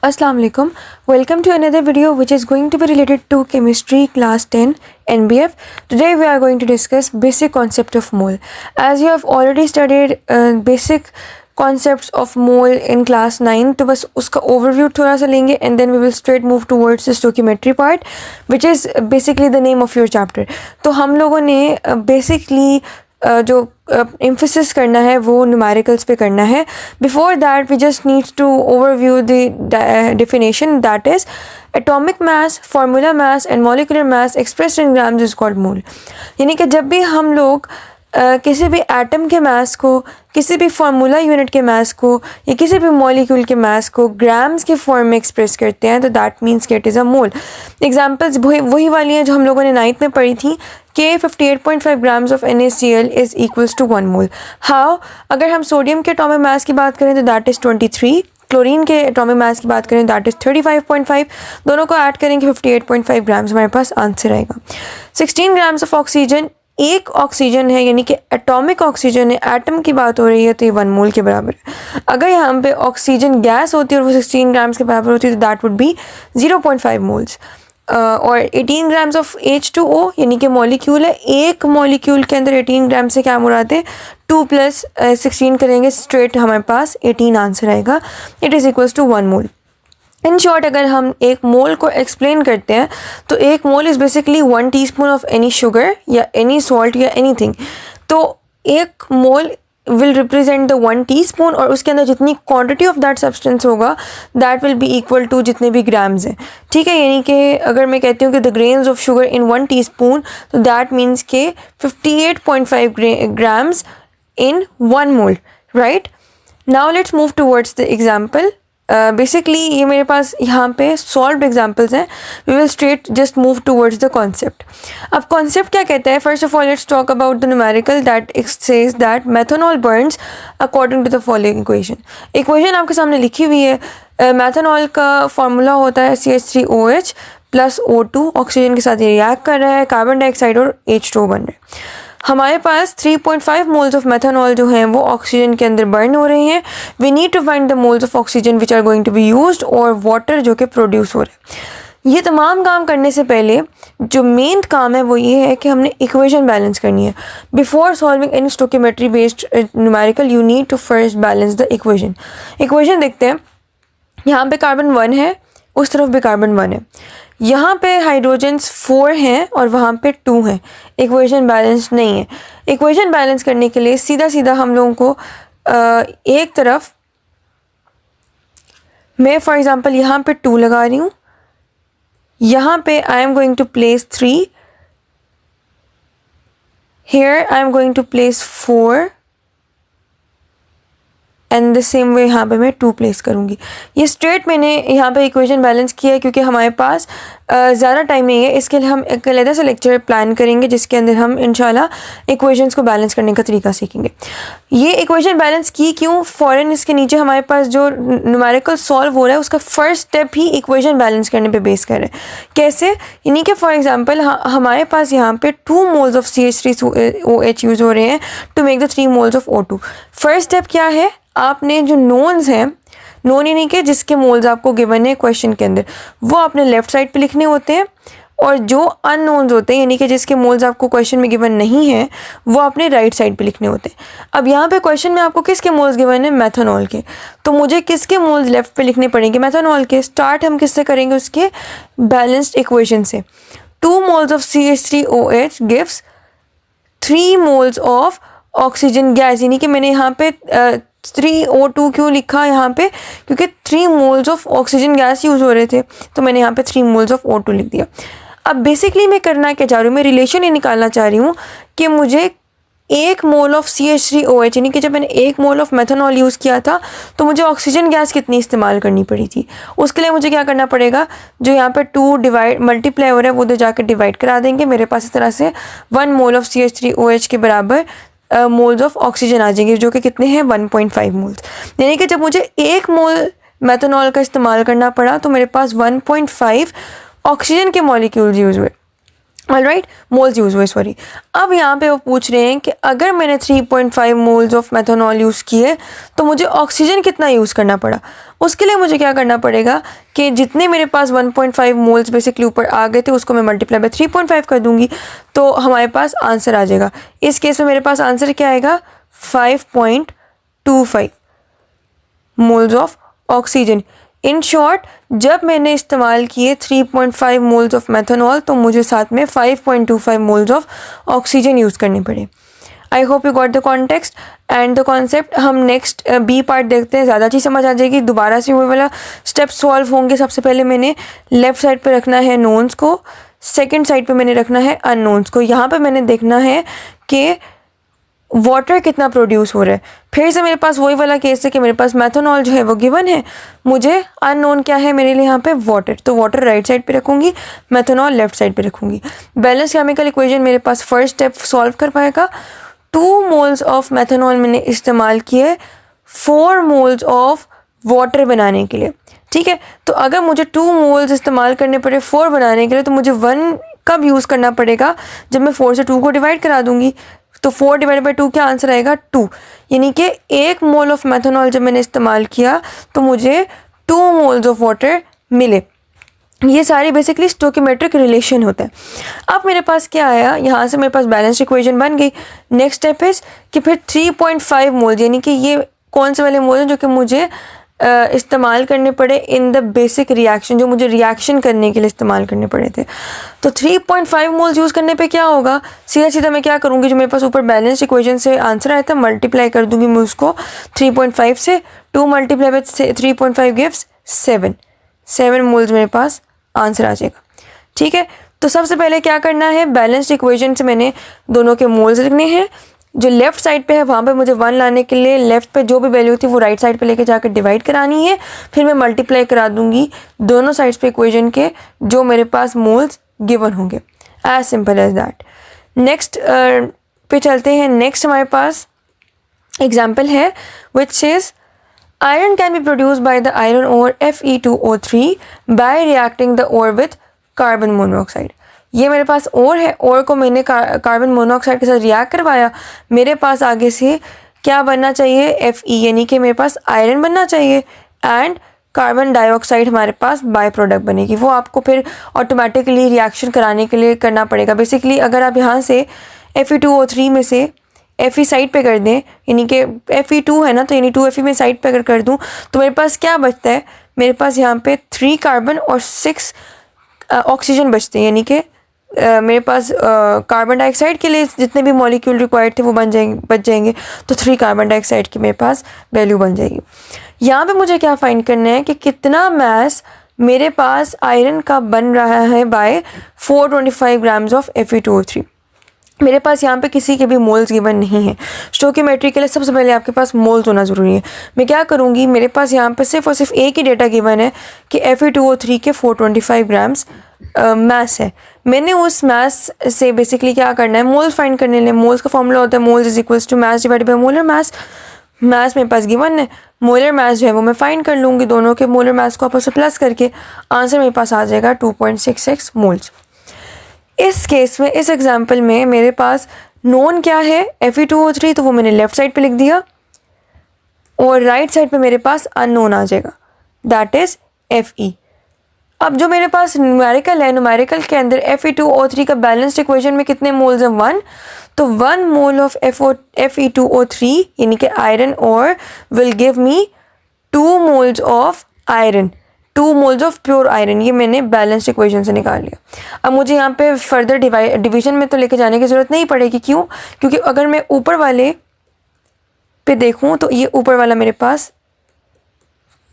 Assalamu alaikum. Welcome to another video which is going to be related to chemistry class 10 NBF. Today we are going to discuss basic concept of mole. As you have already studied basic concepts of mole in class 9, तो बस उसका overview थोड़ा सा लेंगे and then we will straight move towards the stoichiometry part which is basically the name of your chapter. तो हम लोगों ने basically जो emphasis करना है वो numericals पे करना है. Before that we just need to overview the definition, that is atomic mass, formula mass and molecular mass expressed in grams is called mole. यानी कि जब भी हम लोग किसी भी एटम के मास को, किसी भी फार्मूला यूनिट के मास को या किसी भी मॉलिक्यूल के मास को ग्राम्स के फॉर्म में एक्सप्रेस करते हैं तो दैट मीन्स कि it is a mole. Examples वही वाली हैं जो हम लोगों ने 9th में पढ़ी थी कि 58.5 grams of NaCl is equals to 1 mole. How, अगर हम सोडियम के एटॉमिक मास की बात करें तो दैट इज़ 23, क्लोरीन के एटॉमिक मास की बात करें दैट इज़ 35.5. दोनों को ऐड करेंगे 58.5 ग्राम्स हमारे पास आंसर आएगा. 16 ग्राम्स ऑफ ऑक्सीजन, एक ऑक्सीजन है यानी कि एटॉमिक ऑक्सीजन है, एटम की बात हो रही है तो ये 1 मोल के बराबर है. अगर यहाँ पे ऑक्सीजन गैस होती है और वो 16 ग्राम्स के बराबर होती है तो दैट वुड बी 0.5 मोल्स. और 18 ग्राम्स ऑफ H2O यानी कि मॉलिक्यूल है, एक मॉलिक्यूल के अंदर 18 ग्राम से क्या मुराद है, 2 + 16 करेंगे स्ट्रेट हमारे पास 18 आंसर आएगा. It is equals to 1 mole. In short अगर हम एक मोल को एक्सप्लेन करते हैं तो एक mole is basically 1 teaspoon of any sugar या एनी सॉल्ट या एनीथिंग. तो एक mole will represent the 1 teaspoon और उसके अंदर जितनी क्वांटिटी ऑफ दैट सब्सटेंस होगा that will be equal to जितने भी ग्राम्स हैं. ठीक है, यानी कि अगर मैं कहती हूँ कि the grains of sugar in 1 teaspoon तो दैट मीन्स के 58.5 grams in 1 mole. Right, now let's move towards the example. Basically ये मेरे पास यहाँ पे सॉल्व्ड एग्जाम्पल्स हैं. We will straight just move towards the concept. अब कॉन्सेप्ट क्या कहता है? First of all let's talk about the numerical that says that methanol burns according to the following equation. Equation आपके सामने लिखी हुई है. मेथनॉल का फार्मूला होता है CH3OH + O2. ऑक्सीजन के साथ ये रिएक्ट कर रहा है, कार्बन डाइऑक्साइड और H2O बन रहे हैं. हमारे पास 3.5 मोल्स ऑफ मेथनॉल जो हैं वो ऑक्सीजन के अंदर बर्न हो रहे हैं. We need to find the moles of oxygen which are going to be used और वाटर जो कि प्रोड्यूस हो रहे हैं. ये तमाम काम करने से पहले जो मेन काम है वो ये है कि हमने इक्वेशन बैलेंस करनी है. Before solving any stoichiometry based numerical you need to first balance the equation. Equation देखते हैं. यहाँ पे कार्बन 1 है, उस तरफ भी कार्बन 1 है. यहाँ पे हाइड्रोजन्स 4 हैं और वहाँ पे 2 हैं. इक्वेशन बैलेंस नहीं है. इक्वेशन बैलेंस करने के लिए सीधा सीधा हम लोगों को एक तरफ मैं फॉर एग्जांपल यहाँ पे 2 लगा रही हूँ, यहाँ पे I am going to place 3, here I am going to place 4 and the same way यहाँ पे मैं 2 प्लेस करूँगी. ये स्ट्रेट मैंने यहाँ पे इक्वेशन बैलेंस किया है क्योंकि हमारे पास ज़्यादा टाइम नहीं है. इसके लिए हम एक अलग से लेक्चर प्लान करेंगे जिसके अंदर हम इंशाल्लाह इक्वेशंस को बैलेंस करने का तरीका सीखेंगे. ये इक्वेशन बैलेंस की क्यों? फ़ौरन इसके नीचे हमारे पास जो न्यूमेरिकल सॉल्व हो रहा है उसका फर्स्ट स्टेप ही इक्वेशन बैलेंस करने पे बेस कर रहे हैं. कैसे? यानी कि फॉर एग्जांपल हमारे पास यहाँ पे 2 मोल्स ऑफ CH3OH यूज़ हो रहे हैं to make the 3 moles of O2. First step क्या है? आपने जो नोन्स हैं, नोन यानी कि जिसके मोल्स आपको गिवन है क्वेश्चन के अंदर, वो आपने लेफ़्ट साइड पे लिखने होते हैं और जो अननोन्स होते हैं यानी कि जिसके मोल्स आपको क्वेश्चन में गिवन नहीं है वो आपने राइट साइड पे लिखने होते हैं. अब यहाँ पे क्वेश्चन में आपको किसके मोल्स गिवन है? मेथनॉल के. तो मुझे किसके मोल्स लेफ़्ट पे लिखने पड़ेंगे? मेथनॉल के. स्टार्ट हम किससे करेंगे? उसके बैलेंस्ड इक्वेशन से. 2 moles of CH3OH gives 3 moles of oxygen gas. यानी कि मैंने यहाँ पे 3O2 क्यों लिखा यहाँ पे? क्योंकि 3 moles of oxygen gas use हो रहे थे तो मैंने यहाँ पे 3 मोल्स ऑफ O2 लिख दिया. अब बेसिकली मैं करना क्या चाह रही हूँ? मैं रिलेशन ये निकालना चाह रही हूँ कि मुझे 1 मोल ऑफ CH3OH यानी कि जब मैंने 1 मोल ऑफ मेथनॉल यूज़ किया था तो मुझे ऑक्सीजन गैस कितनी इस्तेमाल करनी पड़ी थी. उसके लिए मुझे क्या करना पड़ेगा? जो यहाँ पे 2 डिवाइड मल्टीप्लाई हो रहा है वो उधर जाकर डिवाइड करा देंगे. मेरे पास इस तरह से 1 मोल ऑफ CH3OH के बराबर मोल्स ऑफ ऑक्सीजन आ जाएंगे जो कि कितने हैं? 1.5 मोल्स. यानी कि जब मुझे 1 मोल मेथनॉल का इस्तेमाल करना पड़ा तो मेरे पास 1.5 ऑक्सीजन के मॉलिक्यूल्स यूज़ हुए. ऑलराइट, मोल्स यूज़ हुए, सॉरी। अब यहाँ पे वो पूछ रहे हैं कि अगर मैंने 3.5 मोल्स ऑफ मेथनॉल यूज़ किए तो मुझे ऑक्सीजन कितना यूज़ करना पड़ा। उसके लिए मुझे क्या करना पड़ेगा कि जितने मेरे पास 1.5 मोल्स बेसिकली ऊपर आ गए थे उसको मैं मल्टीप्लाई बाय 3.5 कर दूंगी तो हमारे पास आंसर आ जाएगा। इस केस में मेरे पास आंसर क्या आएगा, 5.25 moles of oxygen. In short, जब मैंने इस्तेमाल किए 3.5 मोल्स ऑफ मेथनॉल तो मुझे साथ में 5.25 मोल्स ऑफ ऑक्सीजन यूज़ करने पड़े। I hope you got the context and the concept. हम नेक्स्ट बी पार्ट देखते हैं, ज़्यादा चीज़ समझ आ जाएगी। दोबारा से वो वाला स्टेप सॉल्व होंगे। सबसे पहले मैंने लेफ्ट साइड पे रखना है नोन्स को, सेकेंड साइड पे मैंने रखना है अननोन्स को। यहाँ पे मैंने देखना है कि वाटर कितना प्रोड्यूस हो रहा है। फिर से मेरे पास वही वाला केस है कि मेरे पास मेथनॉल जो है वो गिवन है, मुझे अननोन क्या है मेरे लिए यहाँ पे वाटर, तो वाटर राइट साइड पे रखूँगी, मेथनॉल लेफ्ट साइड पे रखूँगी। बैलेंस केमिकल इक्वेशन मेरे पास फर्स्ट स्टेप सॉल्व कर पाएगा। 2 मोल्स ऑफ मेथनॉल मैंने इस्तेमाल किए 4 मोल्स ऑफ वाटर बनाने के लिए, ठीक है। तो अगर मुझे 2 मोल्स इस्तेमाल करने पड़े 4 बनाने के लिए तो मुझे 1 कब यूज़ करना पड़ेगा, जब मैं 4 से 2 को डिवाइड करा दूंगी। तो 4 डिवाइड बाई 2 क्या आंसर आएगा, 2। यानी कि 1 मोल ऑफ मेथनॉल जब मैंने इस्तेमाल किया तो मुझे 2 मोल्स ऑफ वाटर मिले। ये सारी बेसिकली स्टोकियोमेट्रिक रिलेशन होता है। अब मेरे पास क्या आया, यहाँ से मेरे पास बैलेंस इक्वेशन बन गई। नेक्स्ट स्टेप इज कि फिर 3.5 मोल, यानी कि ये कौन से वाले मोल हैं जो कि मुझे इस्तेमाल करने पड़े इन द बेसिक रिएक्शन, जो मुझे रिएक्शन करने के लिए इस्तेमाल करने पड़े थे। तो 3.5 मोल्स यूज़ करने पे क्या होगा, सीधा सीधा मैं क्या करूँगी, जो मेरे पास ऊपर बैलेंस इक्वेशन से आंसर आया था मल्टीप्लाई कर दूंगी मैं उसको 3.5 से। 2 मल्टीप्लाई बाय 3.5 गिव्स 7 मोल्स मेरे पास आंसर आ जाएगा, ठीक है। तो सबसे पहले क्या करना है, बैलेंस्ड इक्वेशन से मैंने दोनों के मोल्स लिखने हैं। जो लेफ्ट साइड पे है वहाँ पे मुझे 1 लाने के लिए लेफ्ट पे जो भी वैल्यू थी वो राइट साइड पे लेके जाकर डिवाइड करानी है। फिर मैं मल्टीप्लाई करा दूंगी दोनों साइड्स पे इक्वेशन के जो मेरे पास मोल्स गिवन होंगे। As simple as that. Next पे चलते हैं। नेक्स्ट हमारे पास एग्जाम्पल है which is iron can be produced by the iron ore Fe2O3 by reacting the ore with carbon monoxide। ये मेरे पास ओर है, ओर को मैंने कार्बन मोनोऑक्साइड के साथ रिएक्ट करवाया। मेरे पास आगे से क्या बनना चाहिए, Fe, यानी कि मेरे पास आयरन बनना चाहिए एंड कार्बन डाइऑक्साइड हमारे पास बाय प्रोडक्ट बनेगी। वो आपको फिर ऑटोमेटिकली रिएक्शन कराने के लिए करना पड़ेगा। बेसिकली अगर आप यहाँ से Fe2O3 में से Fe साइड पे कर दें, यानी कि Fe2 है ना, तो यानी 2Fe में साइड पे अगर कर दूँ तो मेरे पास क्या बचता है, मेरे पास यहाँ पे 3 कार्बन और 6 ऑक्सीजन बचते हैं। यानी कि मेरे पास कार्बन डाइऑक्साइड के लिए जितने भी मॉलिक्यूल रिक्वायर्ड थे वो बच जाएंगे। तो 3 कार्बन डाइऑक्साइड की मेरे पास वैल्यू बन जाएगी। यहाँ पे मुझे क्या फाइंड करना है कि कितना मैस मेरे पास आयरन का बन रहा है बाय 425 ग्राम्स ऑफ Fe2O3। मेरे पास यहाँ पे किसी के भी मोल्स गिवन नहीं है। स्टोकियोमेट्री के लिए सबसे पहले आपके पास मोल्स होना ज़रूरी है। मैं क्या करूँगी, मेरे पास यहाँ पे सिर्फ और सिर्फ एक ही डेटा गिवन है कि Fe2O3 के 425 ग्राम्स मैस है। मैंने उस मैस से बेसिकली क्या करना है, मोल्स फाइंड करने लिए। मोल्स का फॉर्मूला होता है moles is equals to mass divided by molar mass. Mass मेरे पास गिवन है, मोलर मैस जो है वो मैं फाइंड कर लूँगी। दोनों के मोलर मैस को आपस में प्लस करके आंसर मेरे पास आ जाएगा 2.66 मोल्स। इस केस में, इस एग्जाम्पल में मेरे पास नोन क्या है, Fe2O3, तो वो मैंने लेफ्ट साइड पे लिख दिया और राइट साइड पे मेरे पास अननोन आ जाएगा, दैट इज Fe। अब जो मेरे पास न्यूमेरिकल है, न्यूमेरिकल के अंदर Fe2O3 का बैलेंस्ड इक्वेशन में कितने मोल्स हैं, 1। तो 1 मोल ऑफ Fe2O3 यानी कि आयरन और will give me 2 moles of iron, 2 moles of pure iron. ये मैंने बैलेंस्ड इक्वेशन से निकाल लिया। अब मुझे यहाँ पे फर्दर डिवीजन में तो लेके जाने की ज़रूरत नहीं पड़ेगी। क्यों? क्योंकि अगर मैं ऊपर वाले पे देखूँ तो ये ऊपर वाला मेरे पास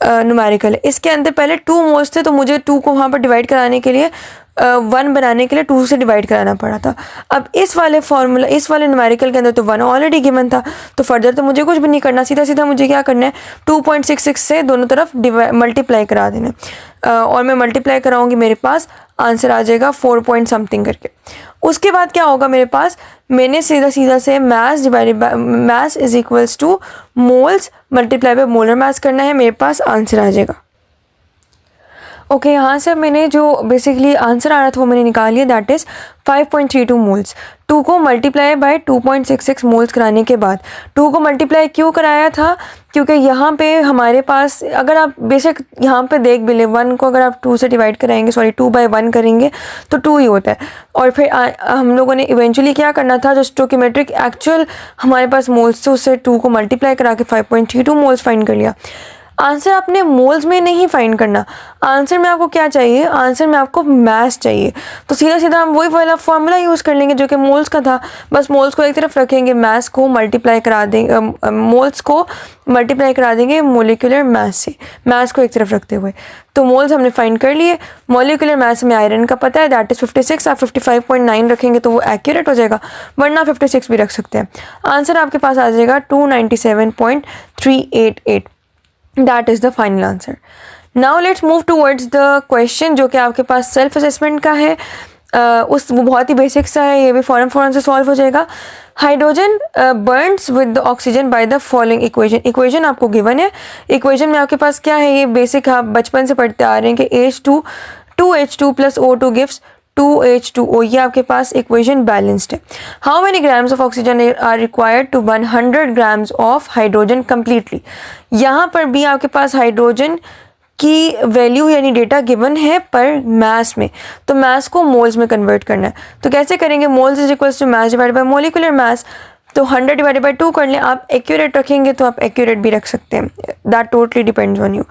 न्यूमेरिकल है। इसके अंदर पहले 2 मोल्स थे तो मुझे 2 को वहाँ पर डिवाइड कराने के लिए 1 बनाने के लिए 2 से डिवाइड कराना पड़ा था। अब इस वाले फार्मूला, इस वाले न्यूमेरिकल के अंदर तो 1 ऑलरेडी गिवन था, तो फर्दर तो मुझे कुछ भी नहीं करना, सीधा सीधा मुझे क्या करना है, 2.66 से दोनों तरफ मल्टीप्लाई करा देना। और मैं मल्टीप्लाई कराऊंगी, मेरे पास आंसर आ जाएगा 4 पॉइंट समथिंग करके। उसके बाद क्या होगा, मेरे पास मैंने सीधा सीधा से mess divided by mass is equals two moles multiply by molar mess करना है, मेरे पास आंसर आ जाएगा। ओके, यहाँ से मैंने जो बेसिकली आंसर आ रहा था वो मैंने निकाल लिया, दैट इज़ 5.32 मोल्स। 2 को मल्टीप्लाई बाय 2.66 मोल्स कराने के बाद, 2 को मल्टीप्लाई क्यों कराया था, क्योंकि यहाँ पे हमारे पास अगर आप बेशक यहाँ पे देख भी ले, 1 को अगर आप 2 से डिवाइड कराएंगे, 2 बाय 1 करेंगे तो 2 ही होता है। और फिर हम लोगों ने इवेंचुअली क्या करना था, जो स्टोकियोमेट्रिक एक्चुअल हमारे पास मोल्स थे उससे 2 को मल्टीप्लाई करा के 5.32 मोल्स फाइंड कर लिया। आंसर आपने मोल्स में नहीं फाइंड करना, आंसर में आपको क्या चाहिए, आंसर में आपको मास चाहिए। तो सीधा सीधा हम वही वाला फॉर्मूला यूज़ कर लेंगे जो कि मोल्स का था, बस मोल्स को एक तरफ रखेंगे, मास को मल्टीप्लाई करा देंगे, मोल्स को मल्टीप्लाई करा देंगे मोलिकुलर मास से, मास को एक तरफ रखते हुए। तो मोल्स हमने फाइंड कर लिए। मोलिकुलर मास में आयरन का पता है, दैट इज़ 56, आप 55.9 रखेंगे तो वो एक्यूरेट हो जाएगा, वरना 56 भी रख सकते हैं। आंसर आपके पास आ जाएगा 297.388। That is the final answer. Now let's move towards the question जो कि आपके पास सेल्फ असेसमेंट का है। वो बहुत ही बेसिक सा है, ये भी फौरन से सॉल्व हो जाएगा। Hydrogen Burns with oxygen by the following equation. Equation आपको गिवन है, इक्वेशन में आपके पास क्या है, ये बेसिक आप बचपन से पढ़ते आ रहे हैं कि H2 plus O2 gives 2H2O, ये आपके पास इक्वेशन बैलेंस्ड है। How many grams of oxygen are required to burn 100 grams of hydrogen completely. यहाँ पर भी आपके पास हाइड्रोजन की वैल्यू यानी डेटा गिवन है पर मास में, तो मास को मोल्स में कन्वर्ट करना है। तो कैसे करेंगे, moles is equals to mass divided by molecular mass, तो 100 डिवाइडेड बाय 2 कर लें। आप एक्यूरेट रखेंगे तो आप एक्यूरेट भी रख सकते हैं, that totally depends on you.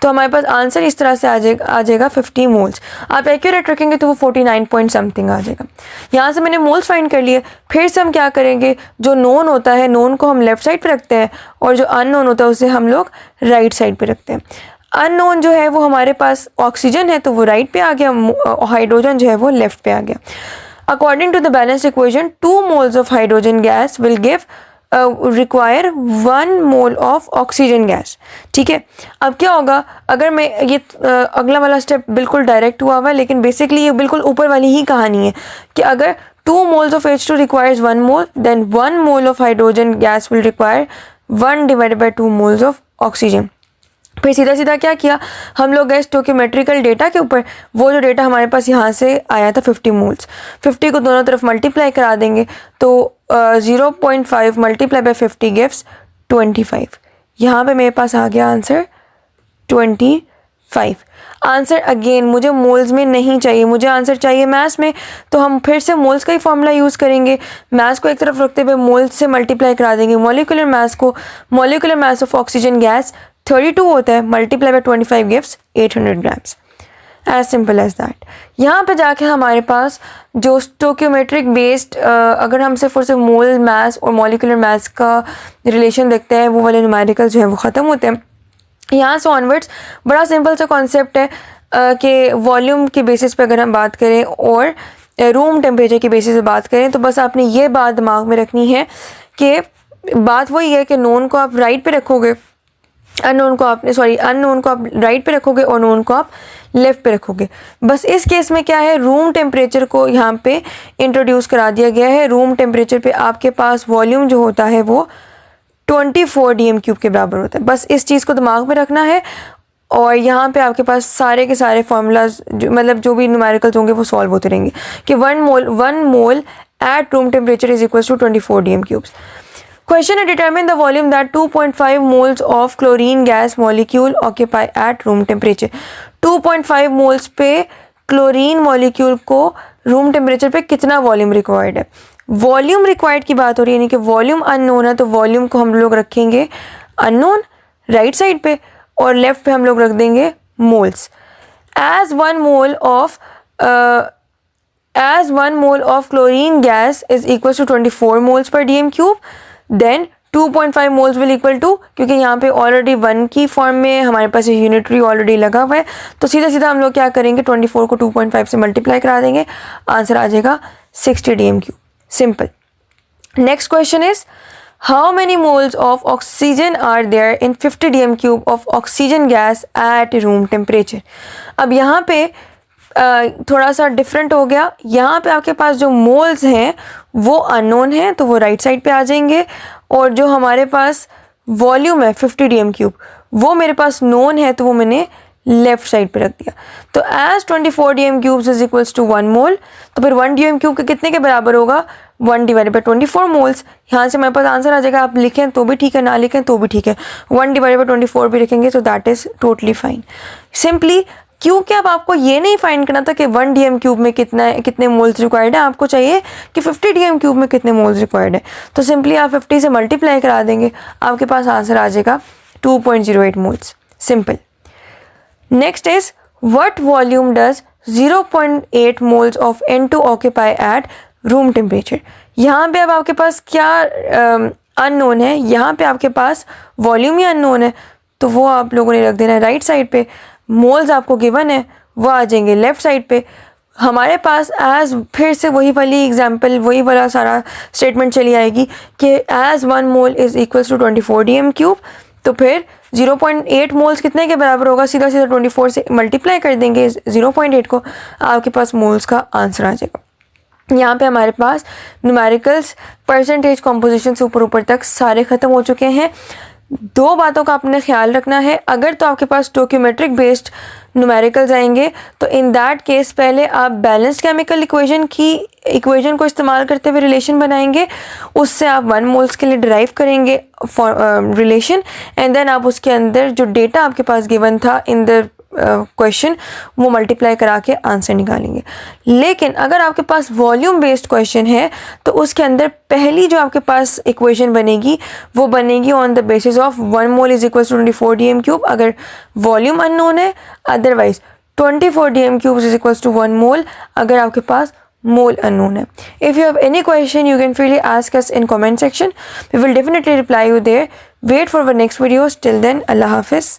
तो हमारे पास आंसर इस तरह से आ जाएगा 50 मोल्स। आप एक्यूरेट रखेंगे तो वो 49 पॉइंट समथिंग आ जाएगा। यहाँ से मैंने मोल्स फाइंड कर लिए। फिर से हम क्या करेंगे, जो नोन होता है नोन को हम लेफ्ट साइड पे रखते हैं और जो अननोन होता है उसे हम लोग राइट साइड पे रखते हैं। अननोन जो है वो हमारे पास ऑक्सीजन है तो वो राइट पे आ गया, हाइड्रोजन जो है वो लेफ्ट पे आ गया। According to the balanced equation, 2 moles of hydrogen gas will give require 1 mole of oxygen gas। ठीक है, अब क्या होगा, अगर मैं ये अगला वाला स्टेप बिल्कुल डायरेक्ट हुआ हुआ है, लेकिन बेसिकली ये बिल्कुल ऊपर वाली ही कहानी है कि अगर 2 moles of H2 requires 1 mole, then 1 mole of hydrogen gas will require 1 divided by 2 moles of oxygen। फिर सीधा सीधा क्या किया हम लोग गए स्टोकियोमेट्रिकल डेटा के ऊपर, वो जो डेटा हमारे पास यहाँ से आया था 50 मोल्स, 50 को दोनों तरफ मल्टीप्लाई करा देंगे तो 0.5 मल्टीप्लाई बाय 50 गिव्स 25। यहाँ पे मेरे पास आ गया आंसर 25। आंसर अगेन मुझे मोल्स में नहीं चाहिए, मुझे आंसर चाहिए मास में, तो हम फिर से मोल्स का ही फॉर्मूला यूज़ करेंगे। मास को एक तरफ रखते हुए मोल्स से मल्टीप्लाई करा देंगे मोलिकुलर मास को। Molecular mass of oxygen gas 32 होता है, multiply by 25 gives 800 grams, as simple as that. यहाँ पे जाके हमारे पास जो स्टोकियोमेट्रिक बेस्ड अगर हम सिर्फ और सिर्फ मोल मास और मॉलिकुलर मास का रिलेशन देखते हैं, वो वाले न्यूमेरिकल जो है वो ख़त्म होते हैं। यहाँ से ऑनवर्ड्स बड़ा सिंपल सा कॉन्सेप्ट है कि वॉल्यूम के बेसिस पे अगर हम बात करें और रूम टेम्परेचर के बेसिस पे बात करें, तो बस आपने ये बात दिमाग में रखनी है कि बात वही है कि नोन को आप राइट पे रखोगे, अननोन को आप राइट पे रखोगे और नोन को आप लेफ़्ट पे रखोगे। बस इस केस में क्या है, रूम टेम्परेचर को यहाँ पे इंट्रोड्यूस करा दिया गया है। रूम टेम्परेचर पे आपके पास वॉल्यूम जो होता है वो 24 DM³ के बराबर होता है। बस इस चीज़ को दिमाग में रखना है और यहाँ पे आपके पास सारे के सारे फार्मूलाज मतलब जो भी न्यूमेरिकल्स होंगे वो सॉल्व होते रहेंगे कि 1 mole at room temperature is equal to 24 DM³। Question: determine the volume that 2.5 moles of chlorine gas molecule occupy at room temperature। 2.5 moles पे क्लोरीन मॉलिक्यूल को रूम टेम्परेचर पे कितना वॉल्यूम रिक्वायर्ड है। वॉल्यूम रिक्वायर्ड की बात हो रही है, यानी कि वॉल्यूम अननोन है तो वॉल्यूम को हम लोग रखेंगे अननोन राइट साइड पे और लेफ्ट पे हम लोग रख देंगे moles. As 1 mole of chlorine gas is equal to 24 moles per DM³, then 2.5 moles will equal to, क्योंकि यहाँ पे ऑलरेडी 1 की फॉर्म में हमारे पास यूनिटरी ऑलरेडी लगा हुआ है, तो सीधा सीधा हम लोग क्या करेंगे 24 को 2.5 से मल्टीप्लाई करा देंगे, आंसर आ जाएगा 60 DM³। Simple. Next question is how many moles of oxygen are there in 50 DM³ of oxygen gas at room temperature. अब यहाँ पे थोड़ा सा डिफरेंट हो गया, यहाँ पे आपके पास जो मोल्स हैं वो अननोन है तो वो राइट साइड पे आ जाएंगे और जो हमारे पास वॉल्यूम है 50 DM³ वो मेरे पास नोन है तो वो मैंने लेफ्ट साइड पे रख दिया। तो as 24 dm cubes is equals to 1 mole, तो फिर 1 dm क्यूब के कितने के बराबर होगा, 1 डिवाइडेड बाई 24 मोल्स। यहाँ से हमारे पास आंसर आ जाएगा, आप लिखें तो भी ठीक है, ना लिखें तो भी ठीक है, 1 डिवाइडेड बाई 24 भी लिखेंगे तो that is totally fine. Simply क्योंकि अब आपको ये नहीं फाइंड करना था कि 1 dm क्यूब में कितने मोल्स रिक्वायर्ड है, आपको चाहिए कि 50 dm क्यूब में कितने मोल्स रिक्वायर्ड है। तो सिंपली आप 50 से मल्टीप्लाई करा देंगे, आपके पास आंसर आ जाएगा 2.08 moles. Simple. Next is what volume does 0.8 moles of N2 occupy eight room temperature. यहाँ पे अब आपके पास क्या अननोन है, यहाँ पे आपके पास वॉल्यूम ही अननोन है, तो वो आप लोगों ने रख देना है राइट साइड पे। मोल्स आपको गिवन है, वो आ जाएंगे लेफ्ट साइड पे। हमारे पास एज फिर से वही वाली एग्जांपल, वही वाला सारा स्टेटमेंट चली आएगी कि as 1 mole is equals to 24 dm cube, तो फिर 0.8 मोल्स कितने के बराबर होगा, सीधा सीधा 24 से मल्टीप्लाई कर देंगे 0.8 को, आपके पास मोल्स का आंसर आ जाएगा। यहाँ पे हमारे पास न्यूमेरिकल्स, परसेंटेज, कॉम्पोजिशन से ऊपर ऊपर तक सारे ख़त्म हो चुके हैं। दो बातों का आपने ख्याल रखना है, अगर तो आपके पास स्टोइकियोमेट्रिक बेस्ड न्यूमेरिकल्स आएंगे तो इन दैट केस पहले आप बैलेंस्ड केमिकल इक्वेशन को इस्तेमाल करते हुए रिलेशन बनाएंगे, उससे आप 1 मोल्स के लिए डिराइव करेंगे रिलेशन, एंड देन आप उसके अंदर जो डेटा आपके पास गिवन था इन द क्वेश्चन वो मल्टीप्लाई करा के आंसर निकालेंगे। लेकिन अगर आपके पास वॉल्यूम बेस्ड क्वेश्चन है तो उसके अंदर पहली जो आपके पास इक्वेशन बनेगी वो बनेगी on the basis of 1 mole is equal to 24 dm cube, अगर वॉल्यूम अननोन है, otherwise 24 dm cube is equal to 1 mole अगर आपके पास मोल अननोन है। If you have any question, you can freely ask us in comment section. We will definitely reply you there. Wait for our next videos. Till then, Allah Hafiz.